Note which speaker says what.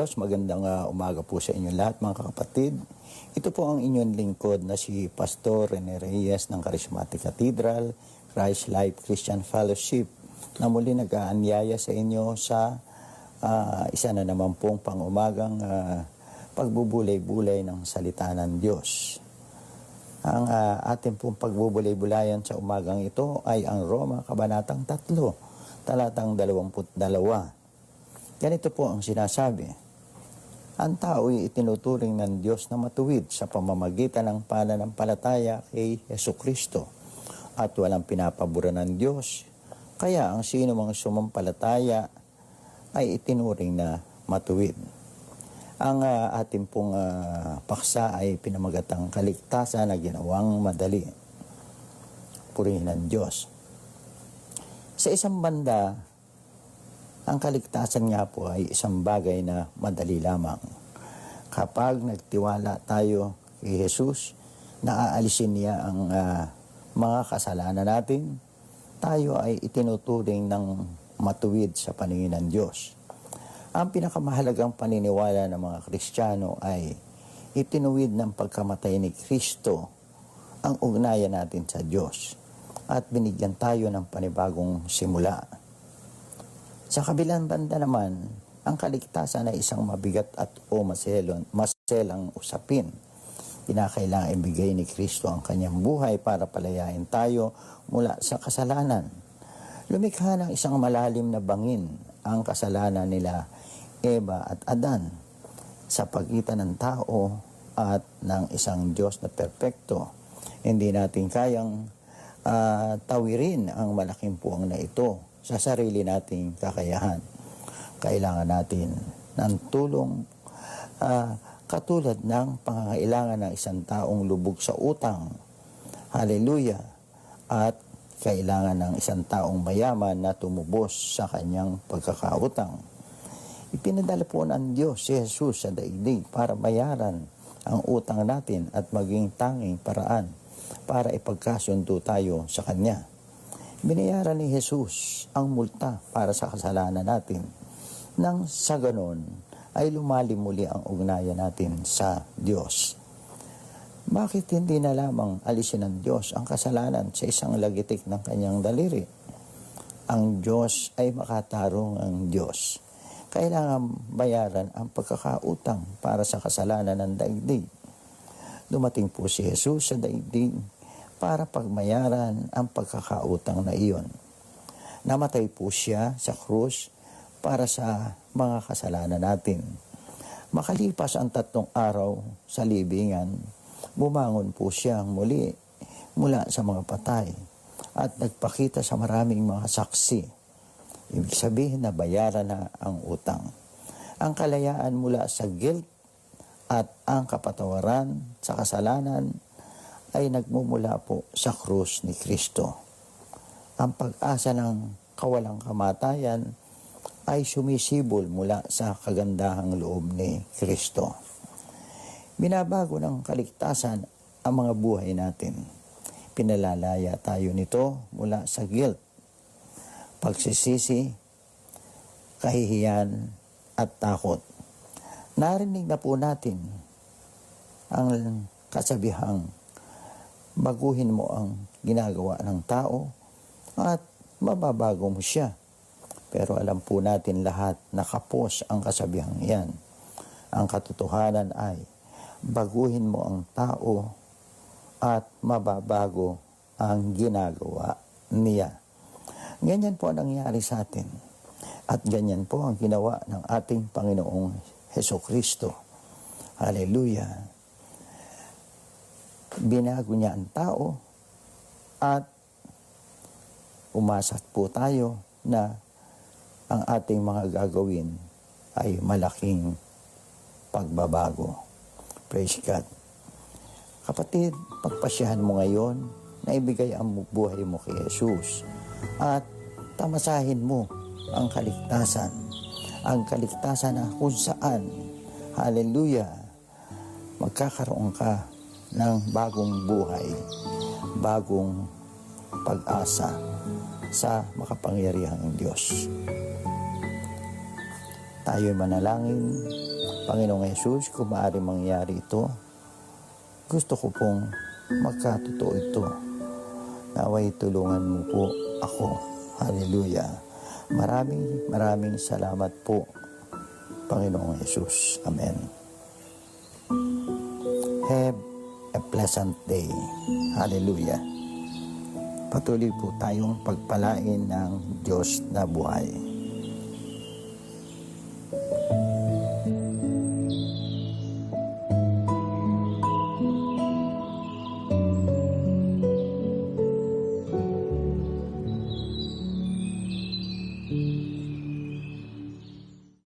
Speaker 1: Diyos, magandang umaga po sa inyo lahat mga kapatid. Ito po ang inyong lingkod na si Pastor Rene Reyes ng Charismatic Cathedral, Christ Life Christian Fellowship, na muli nag-aanyaya sa inyo sa isa na naman pong pang-umagang pagbubulay-bulay ng salita ng Diyos. Ang ating pong pagbubulay-bulayan sa umagang ito ay ang Roma Kabanatang 3, talatang 22. Ganito po ang sinasabi. Ang tao'y itinuturing ng Diyos na matuwid sa pamamagitan ng pananampalataya kay Jesucristo at walang pinapabura ng Diyos. Kaya ang sino mang sumampalataya ay itinuring na matuwid. Ang ating pong paksa ay pinamagatang kaligtasan na ginawang madali. Purihin ng Diyos. Sa isang banda, ang kaligtasan nga po ay isang bagay na madali lamang. Kapag nagtiwala tayo kay Jesus, naaalisin niya ang mga kasalanan natin, tayo ay itinuturing ng matuwid sa paningin ng Diyos. Ang pinakamahalagang paniniwala ng mga Kristiyano ay itinuwid ng pagkamatay ni Kristo ang ugnayan natin sa Diyos at binigyan tayo ng panibagong simula. Sa kabilang banda naman, ang kaligtasan ay isang mabigat at maselang usapin. Kinakailangan ibigay ni Kristo ang kanyang buhay para palayain tayo mula sa kasalanan. Lumikha ng isang malalim na bangin ang kasalanan nila Eva at Adan sa pagitan ng tao at ng isang Diyos na perpekto. Hindi natin kayang tawirin ang malaking puwang na ito sa sarili nating kakayahan. Kailangan natin ng tulong katulad ng pangangailangan ng isang taong lubog sa utang. Hallelujah! At kailangan ng isang taong mayaman na tumubos sa kanyang pagkakautang. Ipinadala po ng Diyos si Jesus sa daigdig para bayaran ang utang natin at maging tanging paraan para ipagkasundo tayo sa Kanya. Binayaran ni Jesus ang multa para sa kasalanan natin. Nang sa ganon ay lumalim muli ang ugnayan natin sa Diyos. Bakit hindi na lamang alisin ng Diyos ang kasalanan sa isang lagitik ng kanyang daliri? Ang Diyos ay makatarong ang Diyos. Kailangan bayaran ang pagkakautang para sa kasalanan ng daigdig. Dumating po si Jesus sa daigdig para pagbayaran ang pagkakautang na iyon. Namatay po siya sa krus para sa mga kasalanan natin. Makalipas ang 3 araw sa libingan, bumangon po siya muli mula sa mga patay at nagpakita sa maraming mga saksi. Ibig sabihin na bayaran na ang utang. Ang kalayaan mula sa guilt at ang kapatawaran sa kasalanan ay nagmumula po sa krus ni Kristo. Ang pag-asa ng kawalang kamatayan ay sumisibol mula sa kagandahang loob ni Kristo. Binabago ng kaligtasan ang mga buhay natin. Pinalalaya tayo nito mula sa guilt, pagsisisi, kahihiyan at takot. Narinig na po natin ang kasabihang baguhin mo ang ginagawa ng tao at mababago mo siya. Pero alam po natin lahat na kapos ang kasabihang yan. Ang katotohanan ay baguhin mo ang tao at mababago ang ginagawa niya. Ganyan po ang nangyari sa atin. At ganyan po ang ginawa ng ating Panginoong Jesucristo. Hallelujah! Binago niya ang tao at umasa po tayo na ang ating mga gagawin ay malaking pagbabago. Praise God. Kapatid, pagpasyahan mo ngayon na ibigay ang buhay mo kay Jesus at tamasahin mo ang kaligtasan. Ang kaligtasan na kung saan, hallelujah, magkakaroon ka ng bagong buhay, bagong pag-asa sa makapangyarihang Diyos. Tayo'y manalangin. Panginoong Jesus, kung maaari mangyari ito, gusto ko pong magkatotoo ito. Naway tulungan mo po ako. Hallelujah. Maraming salamat po, Panginoong Jesus. Amen. Have a pleasant day. Hallelujah. Patuloy po tayong pagpalain ng Diyos na buhay.